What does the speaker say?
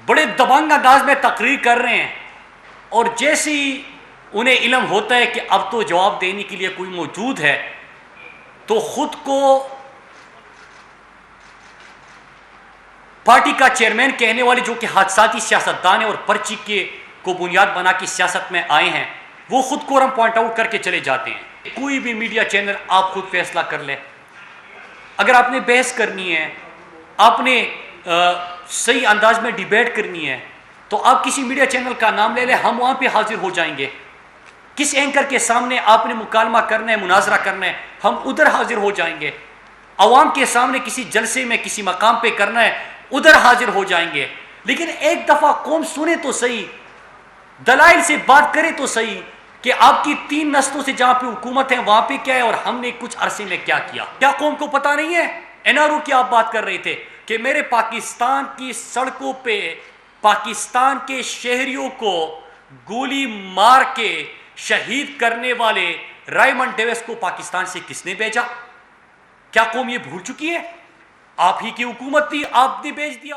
بڑے دبنگ انداز میں تقریر کر رہے ہیں، اور جیسے ہی انہیں علم ہوتا ہے کہ اب تو جواب دینے کے لیے کوئی موجود ہے تو خود کو پارٹی کا چیئرمین کہنے والے، جو کہ حادثاتی سیاستدان ہیں اور پرچی کے کو بنیاد بنا کے سیاست میں آئے ہیں، وہ خود کورم پوائنٹ آؤٹ کر کے چلے جاتے ہیں۔ کوئی بھی میڈیا چینل آپ خود فیصلہ کر لیں، اگر آپ نے بحث کرنی ہے، آپ نے صحیح انداز میں ڈیبیٹ کرنی ہے، تو آپ کسی میڈیا چینل کا نام لے لیں، ہم وہاں پہ حاضر ہو جائیں گے۔ کس اینکر کے سامنے آپ نے مکالمہ کرنا ہے، مناظرہ کرنا ہے، ہم ادھر حاضر ہو جائیں گے۔ عوام کے سامنے کسی جلسے میں کسی مقام پہ کرنا ہے، ادھر حاضر ہو جائیں گے۔ لیکن ایک دفعہ قوم سنے تو صحیح، دلائل سے بات کرے تو صحیح کہ آپ کی 3 نسلوں سے جہاں پہ حکومت ہے وہاں پہ کیا ہے اور ہم نے کچھ عرصے میں کیا کیا۔ کیا قوم کو پتہ نہیں ہے؟ NRO کی آپ بات کر رہے تھے کہ میرے پاکستان کی سڑکوں پہ پاکستان کے شہریوں کو گولی مار کے شہید کرنے والے رائمنڈ ڈیوس کو پاکستان سے کس نے بھیجا؟ کیا قوم یہ بھول چکی ہے؟ آپ ہی کی حکومت تھی، آپ نے بھیج دیا۔